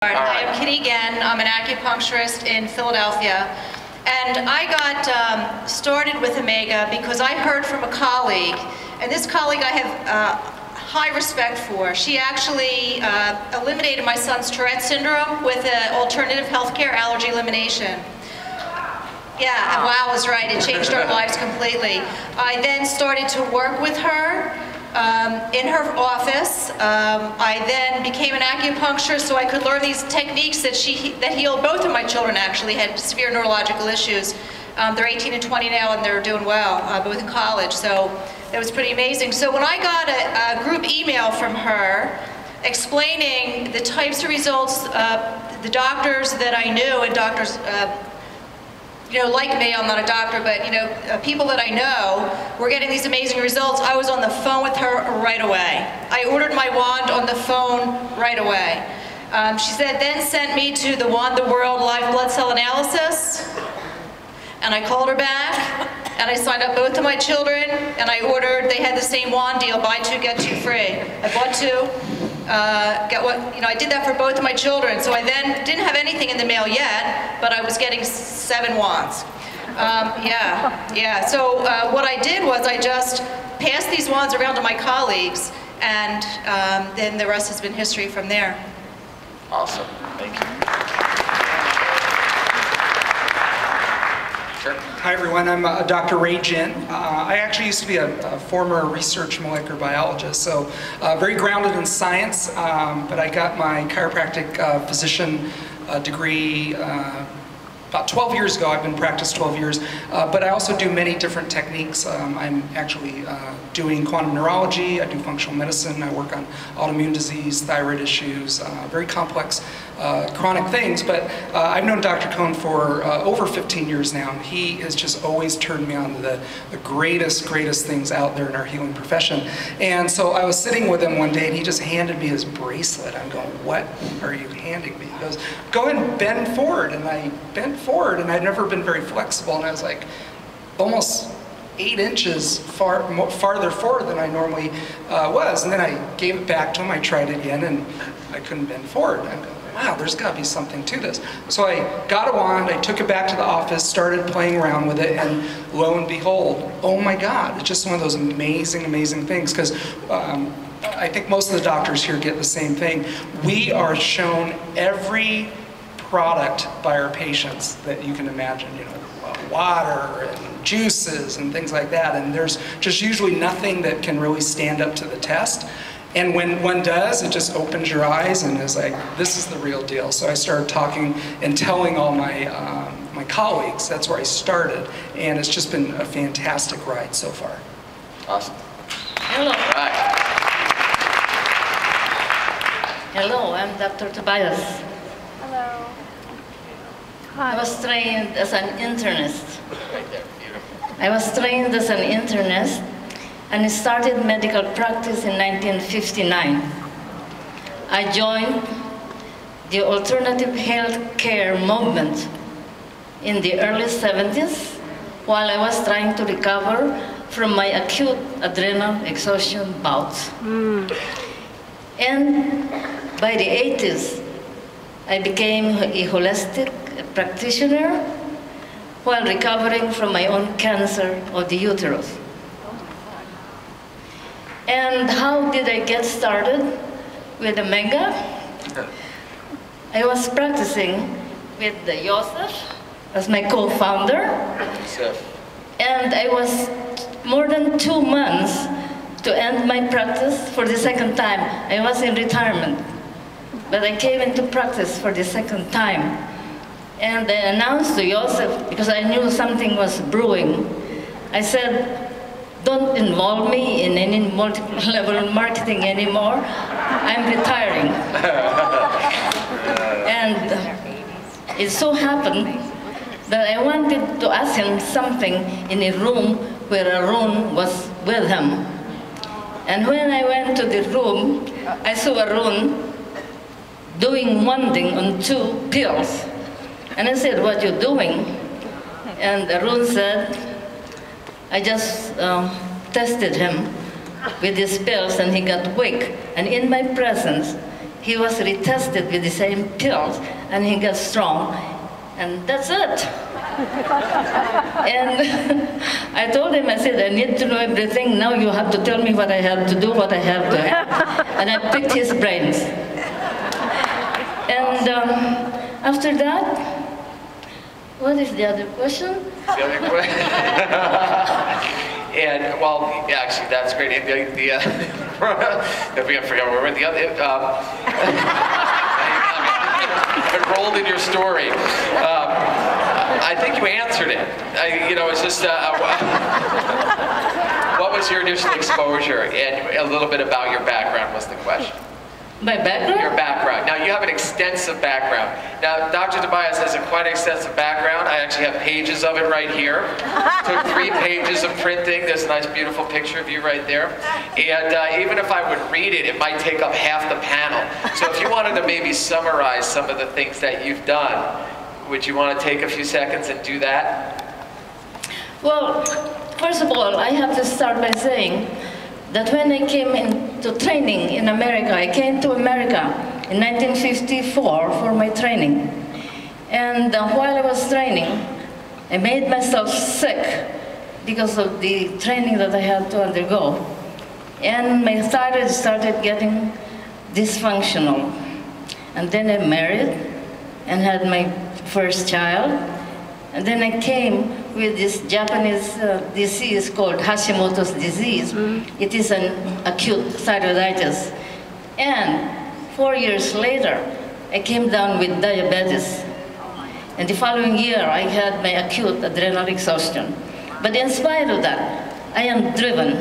Hi, I'm Kitty again. I'm an acupuncturist in Philadelphia. And I got started with Amega because I heard from a colleague, and this colleague I have high respect for. She actually eliminated my son's Tourette syndrome with alternative healthcare allergy elimination. Yeah, wow is right. It changed our lives completely. I then started to work with her in her office. I then became an acupuncturist so I could learn these techniques that healed both of my children. Actually had severe neurological issues. They're 18 and 20 now and they're doing well, both in college, so that was pretty amazing. So when I got a group email from her explaining the types of results the doctors that I knew, and doctors you know, like me, I'm not a doctor, but you know, people that I know were getting these amazing results. I was on the phone with her right away. I ordered my wand on the phone right away. She said, then sent me to the Wand the World live blood cell analysis, and I called her back, and I signed up both of my children, and I ordered, they had the same wand deal, buy two, get two free. I bought two, get one, you know, I did that for both of my children, so I then didn't have anything in the mail yet, but I was getting 7 wands. So what I did was I just passed these wands around to my colleagues, and then the rest has been history from there. Awesome, thank you. Sure. Hi everyone, I'm Dr. Ray Jin. I actually used to be a former research molecular biologist, so very grounded in science, but I got my chiropractic physician degree about 12 years ago. I've been practiced 12 years, but I also do many different techniques. I'm actually doing quantum neurology, I do functional medicine, I work on autoimmune disease, thyroid issues, very complex chronic things, but I've known Dr. Cohn for over 15 years now, and he has just always turned me on to the greatest things out there in our healing profession. And so I was sitting with him one day, and he just handed me his bracelet. I'm going, what are you handing me? He goes, go ahead and bend forward. And I bent forward, and I'd never been very flexible, and I was like almost 8 inches farther forward than I normally was. And then I gave it back to him, I tried it again, and I couldn't bend forward. I'm going, wow, there's got to be something to this. So I got a wand, I took it back to the office, started playing around with it, and lo and behold, oh my God, it's just one of those amazing things, because I think most of the doctors here get the same thing. We are shown every product by our patients that you can imagine, you know, water and juices and things like that, and there's just usually nothing that can really stand up to the test. And when one does, it just opens your eyes and is like, this is the real deal. So I started talking and telling all my my colleagues. That's where I started, and it's just been a fantastic ride so far. Awesome. Hello. All right. Hello, I'm Dr. Tobias. Hello. I was trained as an internist. Right there, beautiful. I was trained as an internist and started medical practice in 1959. I joined the alternative health care movement in the early 70s while I was trying to recover from my acute adrenal exhaustion bouts. And by the 80s, I became a holistic practitioner while recovering from my own cancer of the uterus. And how did I get started with Amega? I was practicing with Joseph as my co-founder, and I was more than 2 months to end my practice for the second time. I was in retirement, but I came into practice for the second time. And I announced to Joseph, because I knew something was brewing, I said, don't involve me in any multi-level marketing anymore. I'm retiring. And it so happened that I wanted to ask him something in a room where Arun was with him. And when I went to the room, I saw Arun doing wanding on 2 pills. And I said, what are you doing? And Arun said, I just tested him with his pills and he got weak. And in my presence, he was retested with the same pills, and he got strong, and that's it. And I told him, I said, I need to know everything. Now you have to tell me what I have to do, what I have to have. And I picked his brains. And after that, what is the other question? The other question. And, well, actually, that's great. And if we forget where we're the other, enrolled in your story. I think you answered it. It's just, what was your initial exposure? And a little bit about your background was the question. My background? Your background. Now, you have an extensive background. Now, Dr. Tobias has a quite extensive background. I actually have pages of it right here. Took 3 pages of printing. There's a nice, beautiful picture of you right there. And even if I would read it, it might take up half the panel. So if you wanted to maybe summarize some of the things that you've done, would you want to take a few seconds and do that? Well, first of all, I have to start by saying that when I came into training in America, I came to America in 1954 for my training. And while I was training, I made myself sick because of the training that I had to undergo. And my thyroid started getting dysfunctional. And then I married and had my first child. And then I came with this Japanese disease called Hashimoto's disease. It is an acute thyroiditis. And 4 years later, I came down with diabetes. And the following year, I had my acute adrenal exhaustion. But in spite of that, I am driven.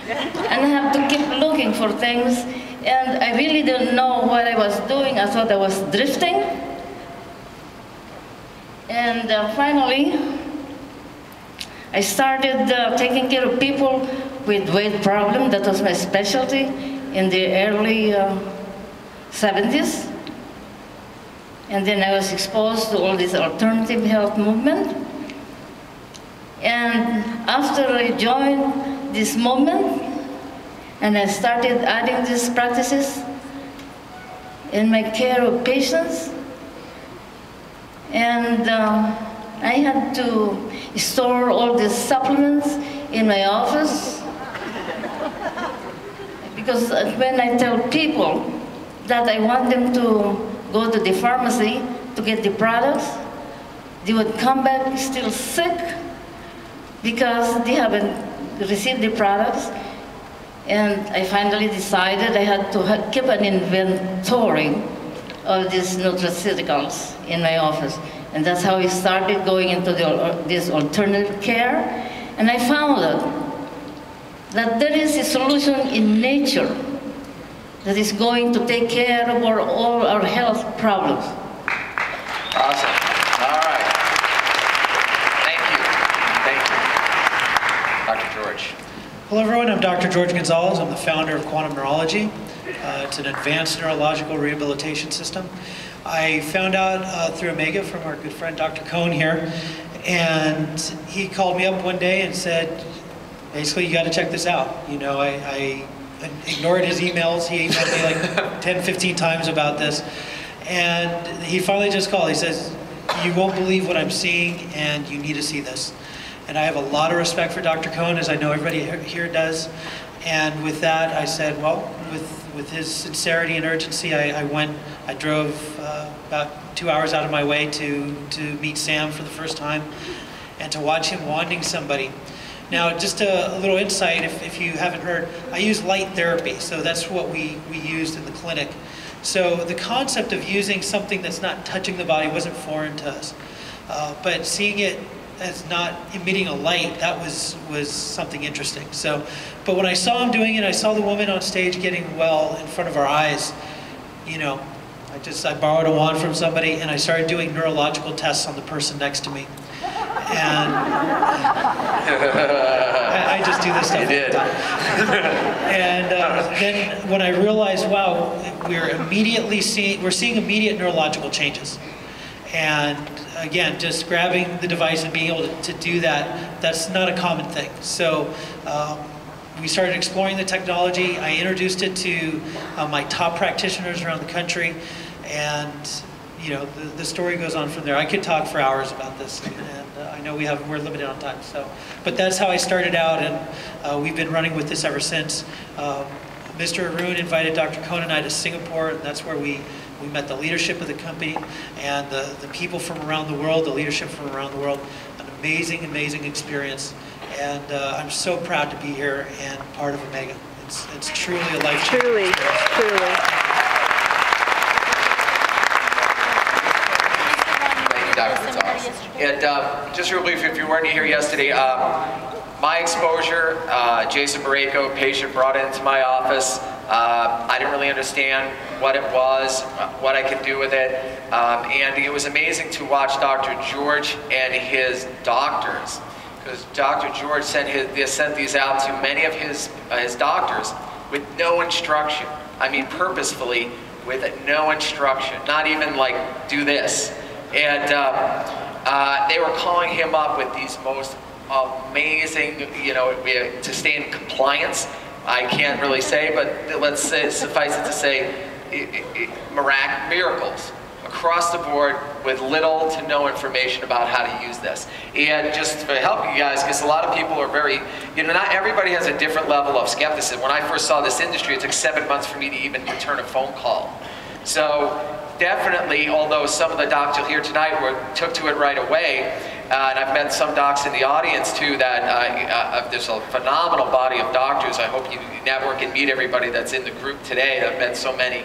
And I have to keep looking for things. And I really didn't know what I was doing. I thought I was drifting. And finally, I started taking care of people with weight problem. That was my specialty in the early 70s. And then I was exposed to all this alternative health movement. And after I joined this movement, and I started adding these practices in my care of patients, and I had to store all these supplements in my office. Because when I tell people that I want them to go to the pharmacy to get the products, they would come back still sick because they haven't received the products. And I finally decided I had to keep an inventory of these nutraceuticals in my office. And that's how we started going into this alternative care. And I found out that there is a solution in nature that is going to take care of all our health problems. Awesome. All right. Thank you. Dr. George. Hello everyone, I'm Dr. George Gonzalez. I'm the founder of Quantum Neurology. It's an advanced neurological rehabilitation system. I found out through Omega from our good friend Dr. Cohn here, and he called me up one day and said, basically, you got to check this out. You know, I ignored his emails. He emailed me like 10, 15 times about this, and he finally just called. He says, you won't believe what I'm seeing, and you need to see this. And I have a lot of respect for Dr. Cohn, as I know everybody here does. And with that, I said, well, with his sincerity and urgency, I drove about 2 hours out of my way to meet Sam for the first time and to watch him wanting somebody. Now, just a little insight, if you haven't heard, I use light therapy, so that's what we used in the clinic. So the concept of using something that's not touching the body wasn't foreign to us, but seeing it as not emitting a light, that was something interesting. So, but when I saw him doing it, I saw the woman on stage getting well in front of our eyes. You know, I borrowed a wand from somebody and I started doing neurological tests on the person next to me. And I just do this stuff all the time. And then when I realized, wow, we're seeing immediate neurological changes. And again, just grabbing the device and being able to do that, that's not a common thing. So we started exploring the technology. I introduced it to my top practitioners around the country, and you know, the story goes on from there. I could talk for hours about this, and I know we're limited on time. So, but that's how I started out, and we've been running with this ever since. Mr. Arun invited Dr. Cohn and I to Singapore, and that's where we met the leadership of the company and the people from around the world, the leadership from around the world. An amazing, amazing experience, and I'm so proud to be here and part of Amega. It's truly a life-changing experience. Truly. Dr. Gonzalez. And just real brief, if you weren't here yesterday, my exposure, Jason Barreco, patient brought it into my office. I didn't really understand what it was, what I could do with it. And it was amazing to watch Dr. George and his doctors, because Dr. George sent these out to many of his doctors with no instruction. I mean, purposefully with no instruction, not even like, do this. And they were calling him up with these most amazing, you know, to stay in compliance. I can't really say, but let's say, suffice it to say, miracles across the board with little to no information about how to use this. And just to help you guys, because a lot of people are very, you know, not everybody has a different level of skepticism. When I first saw this industry, it took 7 months for me to even return a phone call. So definitely, although some of the docs you'll hear tonight took to it right away, and I've met some docs in the audience too that there's a phenomenal body of doctors. I hope you network and meet everybody that's in the group today. I've met so many.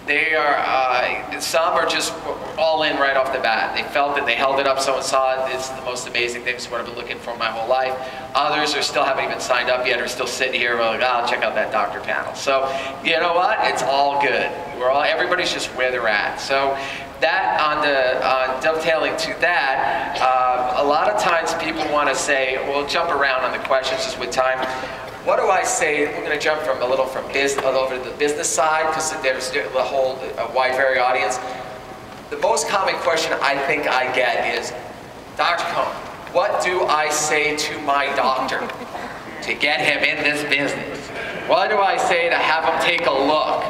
They are, some are just all in right off the bat. They felt it, they held it up, someone saw it. It's the most amazing thing. It's what I've been looking for my whole life. Others are still haven't even signed up yet, are still sitting here, like, oh, I'll check out that doctor panel. So, you know what? It's all good. Everybody's just where they're at. So that, on dovetailing to that, a lot of times people want to say, we'll jump around on the questions just with time. What do I say? We're going to jump from over to the business side, because there's the whole wide varied audience. The most common question I think I get is, Dr. Cohn, what do I say to my doctor to get him in this business? What do I say to have him take a look?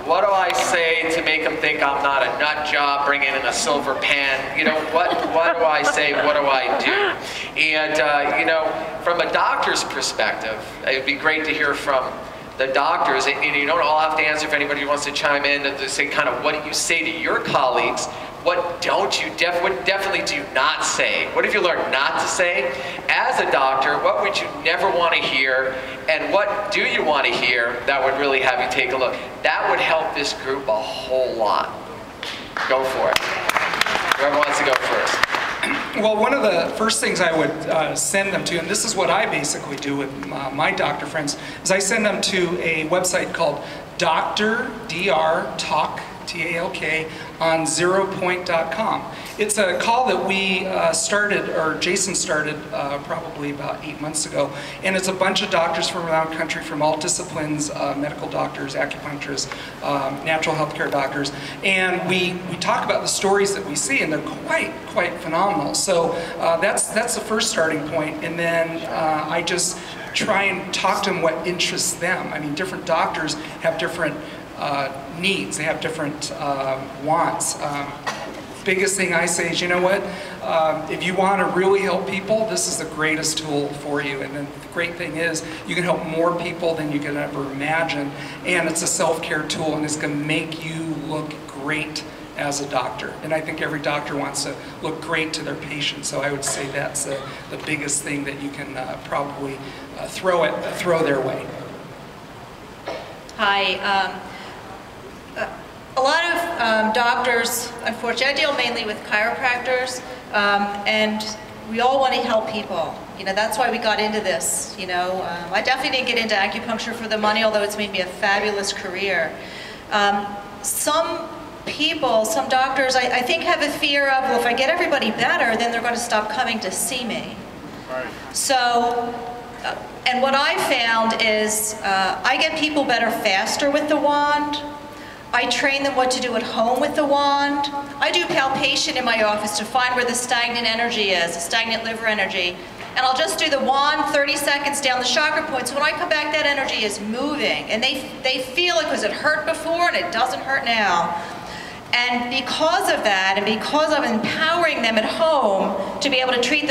What do I say to make him think I'm not a nut job bringing in a silver pen? You know, what do I say? What do I do? And, you know, from a doctor's perspective, it'd be great to hear from the doctors. And you don't all have to answer if anybody wants to chime in to say kind of what do you say to your colleagues? What don't you, what definitely do you not say? What have you learned not to say? As a doctor, what would you never want to hear? And what do you want to hear that would really have you take a look? That would help this group a whole lot. Go for it. Whoever wants to go first. Well, one of the first things I would send them to, and this is what I basically do with my doctor friends, is I send them to a website called Dr. Talk, T-A-L-K, on zeropoint.com. It's a call that we started, or Jason started probably about 8 months ago, and it's a bunch of doctors from around the country, from all disciplines, medical doctors, acupuncturists, natural healthcare doctors, and we talk about the stories that we see, and they're quite phenomenal. So that's the first starting point, and then I just try and talk to them what interests them. I mean, different doctors have different needs, they have different wants. Biggest thing I say is, you know what, if you want to really help people, this is the greatest tool for you. And then the great thing is, you can help more people than you can ever imagine, and it's a self-care tool, and it's going to make you look great as a doctor. And I think every doctor wants to look great to their patients, so I would say that's the biggest thing that you can probably throw their way. Hi. A lot of doctors, unfortunately, I deal mainly with chiropractors, and we all want to help people. You know, that's why we got into this. You know, I definitely didn't get into acupuncture for the money, although it's made me a fabulous career. Some people, some doctors, I think have a fear of, well, if I get everybody better, then they're going to stop coming to see me. Right. So, and what I found is I get people better faster with the wand. I train them what to do at home with the wand. I do palpation in my office to find where the stagnant energy is, the stagnant liver energy. and I'll just do the wand 30 seconds down the chakra points. When I come back, that energy is moving, and they feel it because it hurt before and it doesn't hurt now. And because of that, and because of empowering them at home to be able to treat